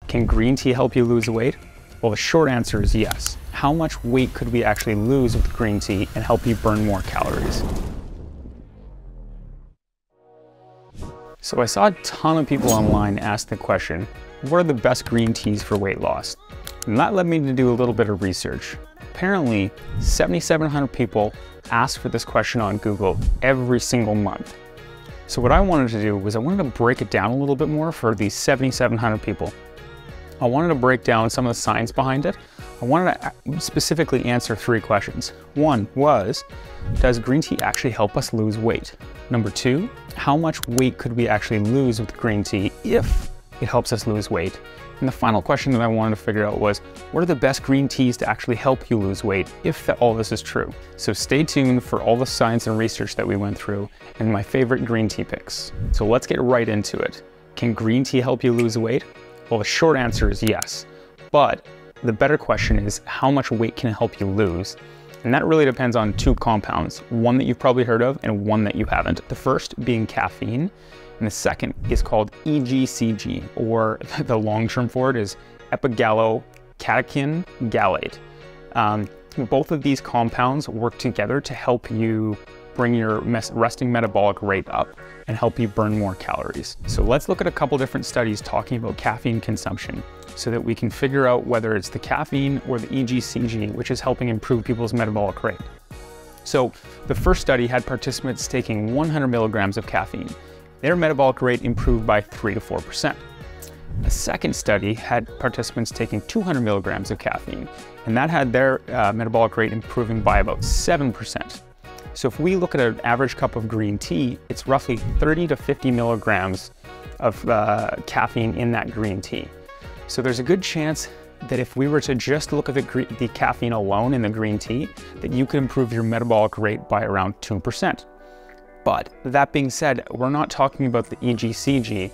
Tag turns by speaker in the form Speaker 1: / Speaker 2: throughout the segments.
Speaker 1: Can green tea help you lose weight? Well, the short answer is yes. How much weight could we actually lose with green tea and help you burn more calories? So I saw a ton of people online ask the question, what are the best green teas for weight loss? And that led me to do a little bit of research. Apparently, 7,700 people ask for this question on Google every single month. So what I wanted to do was I wanted to break it down a little bit more for these 7,700 people. I wanted to break down some of the science behind it. I wanted to specifically answer 3 questions. One was, does green tea actually help us lose weight? Number 2, how much weight could we actually lose with green tea if it helps us lose weight? And the final question that I wanted to figure out was, what are the best green teas to actually help you lose weight if all this is true? So stay tuned for all the science and research that we went through and my favorite green tea picks. So let's get right into it. Can green tea help you lose weight? Well, the short answer is yes, but the better question is how much weight can it help you lose? And that really depends on 2 compounds, one that you've probably heard of and one that you haven't. The first being caffeine, and the second is called EGCG, or the long term for it is epigallocatechin gallate. Both of these compounds work together to help you bring your resting metabolic rate up and help you burn more calories. So let's look at a couple different studies talking about caffeine consumption so that we can figure out whether it's the caffeine or the EGCG which is helping improve people's metabolic rate. So the first study had participants taking 100 milligrams of caffeine. Their metabolic rate improved by 3 to 4%. A second study had participants taking 200 milligrams of caffeine, and that had their metabolic rate improving by about 7%. So if we look at an average cup of green tea, it's roughly 30 to 50 milligrams of caffeine in that green tea. So there's a good chance that if we were to just look at the caffeine alone in the green tea, that you could improve your metabolic rate by around 2%. But that being said, we're not talking about the EGCG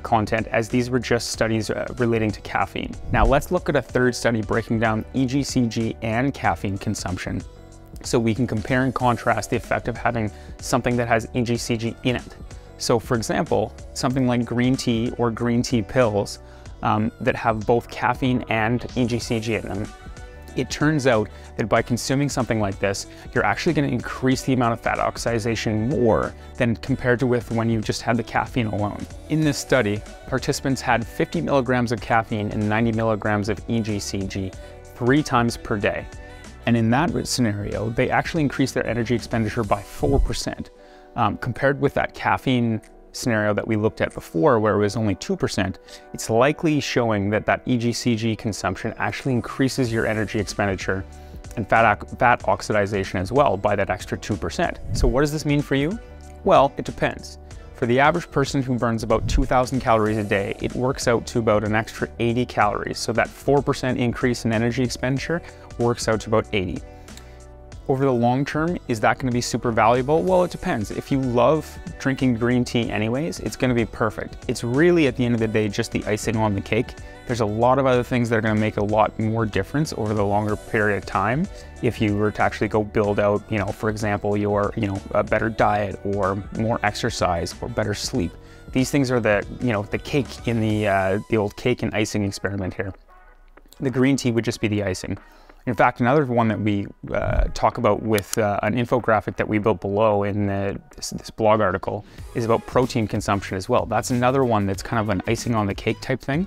Speaker 1: content, as these were just studies relating to caffeine. Now let's look at a third study breaking down EGCG and caffeine consumption, so we can compare and contrast the effect of having something that has EGCG in it. So for example, something like green tea or green tea pills that have both caffeine and EGCG in them, it turns out that by consuming something like this, you're actually going to increase the amount of fat oxidation more than compared to with when you just had the caffeine alone. In this study, participants had 50 milligrams of caffeine and 90 milligrams of EGCG 3 times per day. And in that scenario, they actually increased their energy expenditure by 4%. Compared with that caffeine scenario that we looked at before, where it was only 2%, it's likely showing that that EGCG consumption actually increases your energy expenditure and fat oxidation as well by that extra 2%. So what does this mean for you? Well, it depends. For the average person who burns about 2,000 calories a day, it works out to about an extra 80 calories. So that 4% increase in energy expenditure works out to about 80. Over the long term, is that going to be super valuable? Well, it depends. If you love drinking green tea anyways, it's going to be perfect. It's really, at the end of the day, just the icing on the cake. There's a lot of other things that are going to make a lot more difference over the longer period of time if you were to actually go build out, for example, your, a better diet or more exercise or better sleep. These things are the, the cake in the old cake and icing experiment here. The green tea would just be the icing. In fact, another one that we talk about with an infographic that we built below in this blog article is about protein consumption as well. That's another one that's kind of an icing on the cake type thing.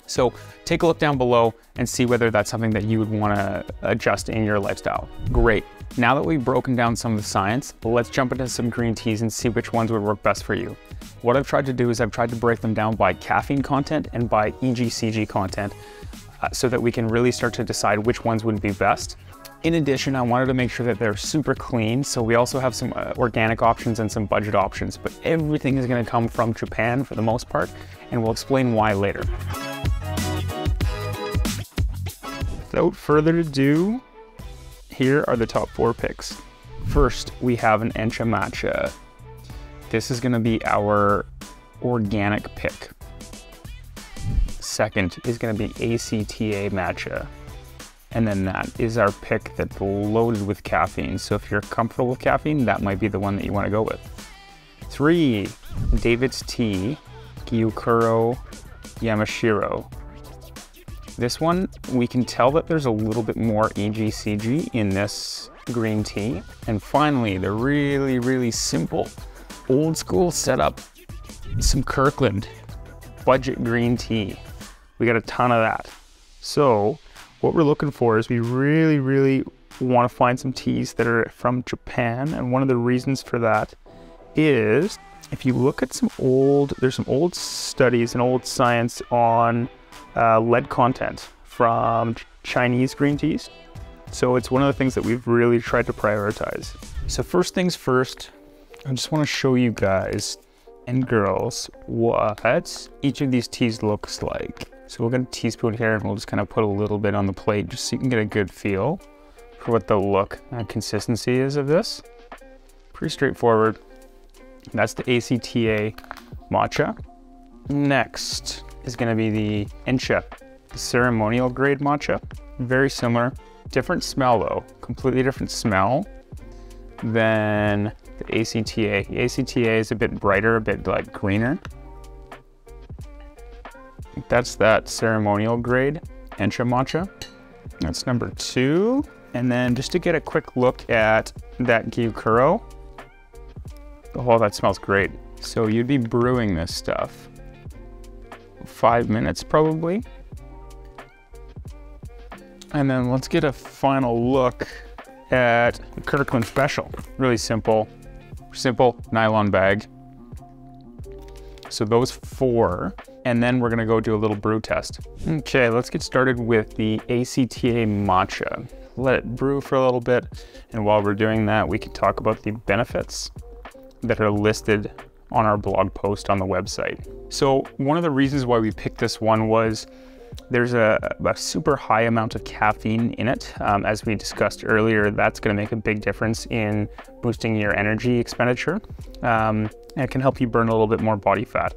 Speaker 1: So take a look down below and see whether that's something that you would want to adjust in your lifestyle. Great. Now that we've broken down some of the science, let's jump into some green teas and see which ones would work best for you. What I've tried to do is I've tried to break them down by caffeine content and by EGCG content, so that we can really start to decide which ones would be best. In addition, I wanted to make sure that they're super clean, so we also have some organic options and some budget options, but everything is going to come from Japan for the most part, and we'll explain why later. Without further ado, here are the top 4 picks. First, we have an Encha Matcha. This is going to be our organic pick. Second is going to be ACTA Matcha. And then that is our pick that's loaded with caffeine. So if you're comfortable with caffeine, that might be the one that you want to go with. 3, David's Tea Gyokuro Yamashiro. This one, we can tell that there's a little bit more EGCG in this green tea. And finally, the really, really simple, old school setup, some Kirkland budget green tea. We got a ton of that. So what we're looking for is we really, really want to find some teas that are from Japan. And one of the reasons for that is if you look at there's some old studies and old science on lead content from Chinese green teas. So it's one of the things that we've really tried to prioritize. So first things first, I just want to show you guys and girls what each of these teas looks like. So we'll get a teaspoon here and we'll just kind of put a little bit on the plate just so you can get a good feel for what the look and consistency is of this. Pretty straightforward. That's the ACTA matcha. Next is going to be the Encha, the ceremonial grade matcha. Very similar, different smell though, completely different smell than the ACTA. The ACTA is a bit brighter, a bit like greener. That's that ceremonial grade Encha matcha. That's number 2. And then just to get a quick look at that Gyokuro. Oh, that smells great. So you'd be brewing this stuff 5 minutes probably. And then let's get a final look at the Kirkland Special. Really simple nylon bag. So those 4, and then we're gonna go do a little brew test. Okay, let's get started with the ACTA matcha. Let it brew for a little bit, and while we're doing that, we can talk about the benefits that are listed on our blog post on the website. So one of the reasons why we picked this one was there's a super high amount of caffeine in it. As we discussed earlier, that's going to make a big difference in boosting your energy expenditure. And it can help you burn a little bit more body fat.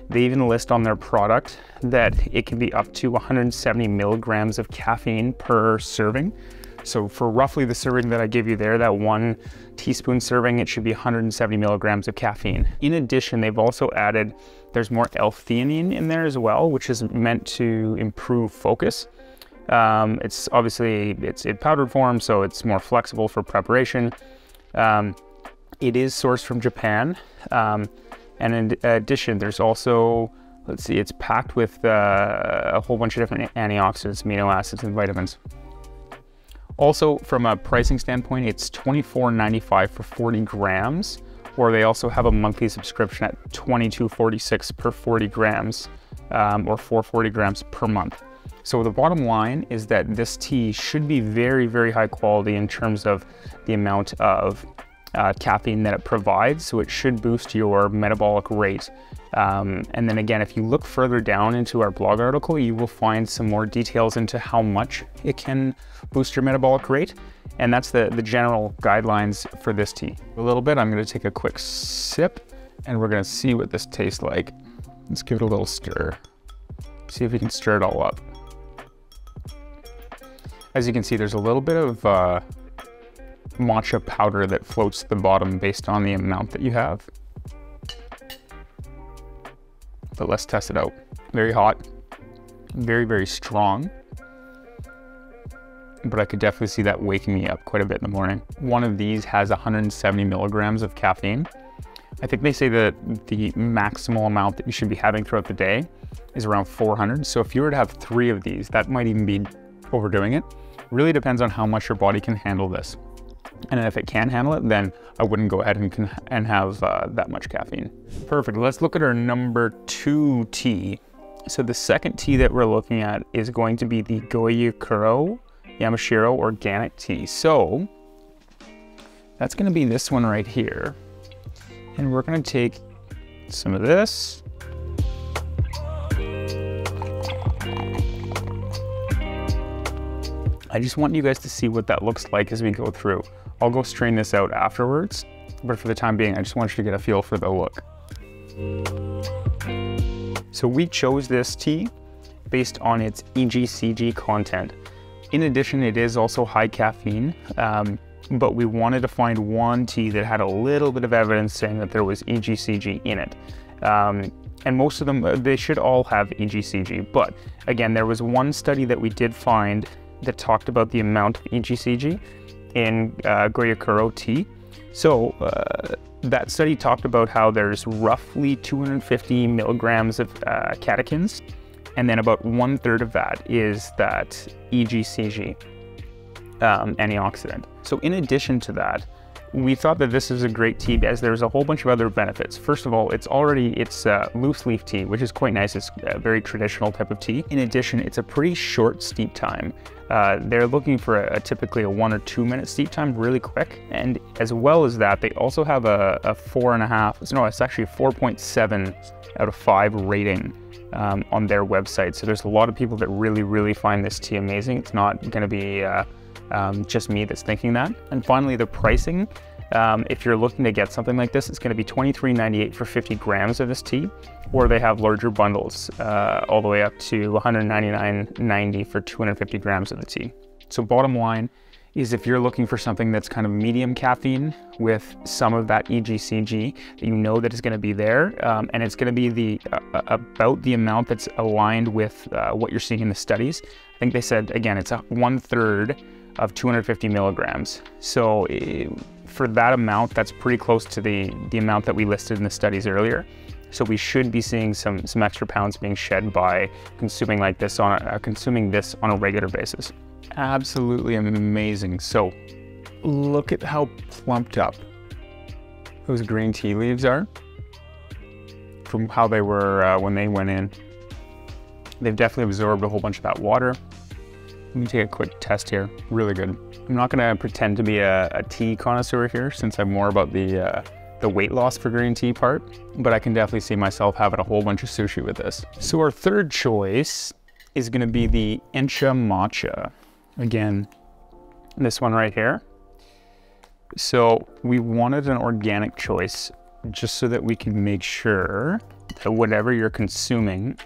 Speaker 1: They even list on their product that it can be up to 170 milligrams of caffeine per serving. So for roughly the serving that I gave you there, that 1 teaspoon serving, it should be 170 milligrams of caffeine. In addition, they've also added, there's more L-theanine in there as well, which is meant to improve focus. It's obviously, it's in powdered form, so it's more flexible for preparation. It is sourced from Japan. And in addition, there's also, let's see, it's packed with a whole bunch of different antioxidants, amino acids, and vitamins. Also, from a pricing standpoint, it's $24.95 for 40 grams, or they also have a monthly subscription at $22.46 per 40 grams, or for 40 grams per month. So the bottom line is that this tea should be very, very high quality in terms of the amount of caffeine that it provides, so it should boost your metabolic rate. And then again, if you look further down into our blog article, you will find some more details into how much it can boost your metabolic rate. And that's the general guidelines for this tea. A little bit, I'm gonna take a quick sip and we're gonna see what this tastes like. Let's give it a little stir. See if we can stir it all up. As you can see, there's a little bit of matcha powder that floats to the bottom based on the amount that you have. But let's test it out. Very hot, very, very strong. But I could definitely see that waking me up quite a bit in the morning. One of these has 170 milligrams of caffeine. I think they say that the maximal amount that you should be having throughout the day is around 400. So if you were to have 3 of these, that might even be overdoing it. Really depends on how much your body can handle this. And if it can handle it, then I wouldn't go ahead and have that much caffeine. Perfect, let's look at our number 2 tea. So the second tea that we're looking at is going to be the Gyokuro Yamashiro organic tea. So that's gonna be this one right here. And we're gonna take some of this. I just want you guys to see what that looks like as we go through. I'll go strain this out afterwards, but for the time being, I just want you to get a feel for the look. So we chose this tea based on its EGCG content. In addition, it is also high caffeine, but we wanted to find one tea that had a little bit of evidence saying that there was EGCG in it. and most of them, they should all have EGCG. But again, there was one study that we did find that talked about the amount of EGCG in Goyokuro tea. So that study talked about how there's roughly 250 milligrams of catechins, and then about 1/3 of that is that EGCG antioxidant. So in addition to that, we thought that this is a great tea as there's a whole bunch of other benefits. First of all, it's loose leaf tea, which is quite nice. It's a very traditional type of tea. In addition, it's a pretty short steep time. They're looking for typically a 1 or 2 minute steep time, really quick. And as well as that, they also have a 4.5, no, it's actually a 4.7 out of 5 rating on their website. So there's a lot of people that really find this tea amazing. It's not gonna be just me that's thinking that. And finally, the pricing. If you're looking to get something like this, it's going to be $23.98 for 50 grams of this tea, or they have larger bundles all the way up to $199.90 for 250 grams of the tea. So bottom line is, if you're looking for something that's kind of medium caffeine with some of that EGCG that you know that is going to be there, and it's going to be about the amount that's aligned with what you're seeing in the studies. I think they said, again, it's 1/3 of 250 milligrams. So for that amount, that's pretty close to the amount that we listed in the studies earlier. So we should be seeing some extra pounds being shed by consuming this on a regular basis. Absolutely amazing. So look at how plumped up those green tea leaves are from how they were when they went in. They've definitely absorbed a whole bunch of that water. Let me take a quick test here. Really good. I'm not gonna pretend to be a tea connoisseur here, since I'm more about the weight loss for green tea part, but I can definitely see myself having a whole bunch of sushi with this. So our third choice is gonna be the Encha Matcha. Again, this one right here. So we wanted an organic choice just so that we can make sure that whatever you're consuming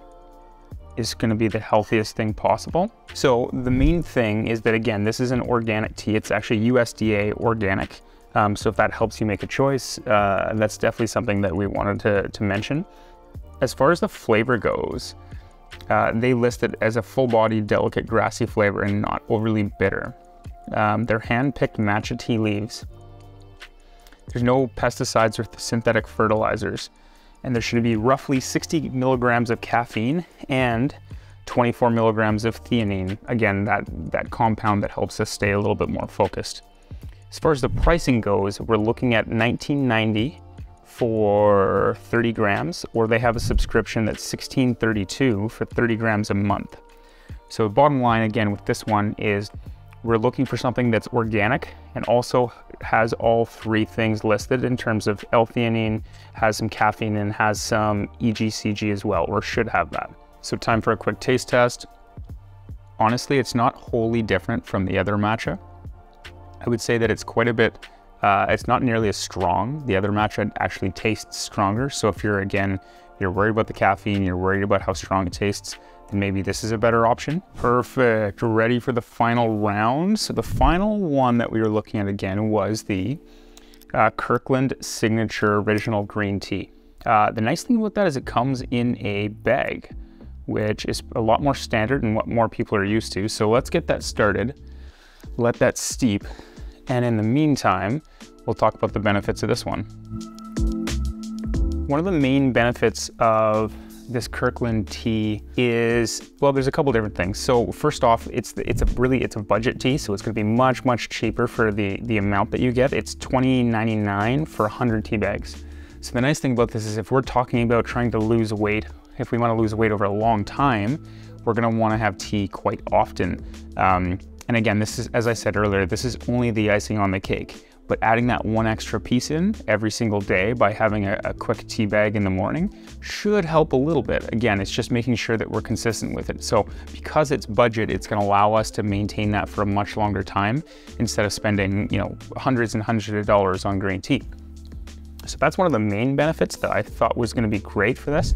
Speaker 1: is going to be the healthiest thing possible. So the main thing is that, again, this is an organic tea. It's actually USDA organic. So if that helps you make a choice, that's definitely something that we wanted to mention. As far as the flavor goes, they list it as a full-bodied, delicate, grassy flavor and not overly bitter. They're hand-picked matcha tea leaves. There's no pesticides or synthetic fertilizers. And there should be roughly 60 milligrams of caffeine and 24 milligrams of theanine. Again, that compound that helps us stay a little bit more focused. As far as the pricing goes, we're looking at $19.90 for 30 grams, or they have a subscription that's $16.32 for 30 grams a month. So bottom line, again, with this one is we're looking for something that's organic and also has all 3 things listed in terms of L-theanine, has some caffeine, and has some EGCG as well, or should have that. So time for a quick taste test. Honestly, it's not wholly different from the other matcha. I would say that it's quite a bit, it's not nearly as strong. The other matcha actually tastes stronger. So if you're worried about the caffeine, you're worried about how strong it tastes, then maybe this is a better option. Perfect, ready for the final round. So the final one that we were looking at again was the Kirkland Signature Original Green Tea. The nice thing about that is it comes in a bag, which is a lot more standard and what more people are used to. So let's get that started, let that steep, and in the meantime, we'll talk about the benefits of this one. One of the main benefits of this Kirkland tea is, well, there's a couple different things. So first off, it's a budget tea, so it's going to be much cheaper for the amount that you get. It's $20.99 for 100 tea bags. So the nice thing about this is if we're talking about trying to lose weight, if we want to lose weight over a long time, we're going to want to have tea quite often. And again, this is, as I said earlier, this is only the icing on the cake. But adding that one extra piece in every single day by having a quick tea bag in the morning should help a little bit. Again, it's just making sure that we're consistent with it. So because it's budget, it's gonna allow us to maintain that for a much longer time instead of spending, hundreds and hundreds of dollars on green tea. So that's one of the main benefits that I thought was gonna be great for this.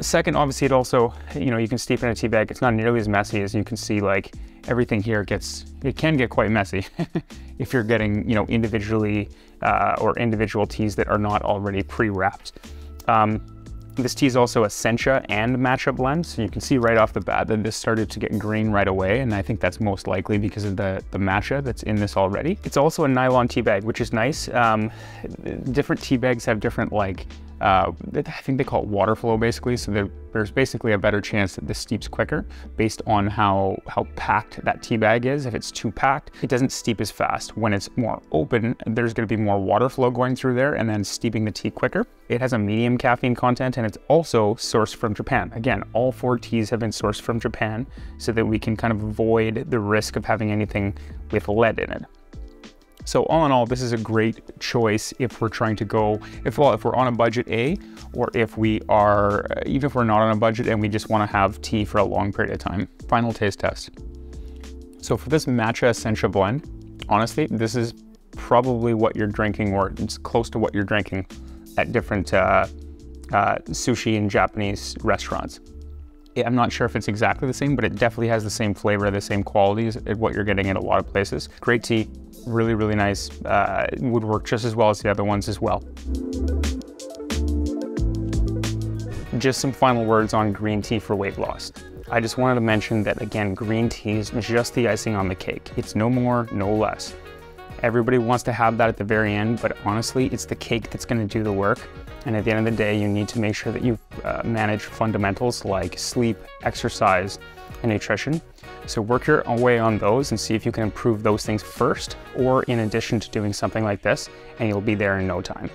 Speaker 1: Second, obviously it also, you can steep in a tea bag. It's not nearly as messy as you can see, like everything here it can get quite messy if you're getting, individually or individual teas that are not already pre-wrapped. This tea is also a sencha and matcha blend, so you can see right off the bat that this started to get green right away, and I think that's most likely because of the matcha that's in this already. It's also a nylon tea bag, which is nice. Different tea bags have different, like, I think they call it water flow basically, so there's basically a better chance that this steeps quicker based on how packed that tea bag is. If it's too packed, it doesn't steep as fast. When it's more open, there's going to be more water flow going through there and then steeping the tea quicker. It has a medium caffeine content and it's also sourced from Japan. Again, all 4 teas have been sourced from Japan so that we can kind of avoid the risk of having anything with lead in it. So all in all, this is a great choice if we're trying to go, if we're on a budget A, or if we are, even if we're not on a budget and we just want to have tea for a long period of time. Final taste test. So for this matcha sencha blend, honestly, this is probably what you're drinking, or it's close to what you're drinking at different sushi and Japanese restaurants. I'm not sure if it's exactly the same, but it definitely has the same flavor, the same qualities as what you're getting at a lot of places. Great tea, really, really nice. Would work just as well as the other ones as well. Just some final words on green tea for weight loss. I just wanted to mention that, again, green tea is just the icing on the cake. It's no more, no less. Everybody wants to have that at the very end, but honestly, it's the cake that's going to do the work. And at the end of the day, you need to make sure that you manage fundamentals like sleep, exercise, and nutrition. So work your way on those and see if you can improve those things first, or in addition to doing something like this, and you'll be there in no time.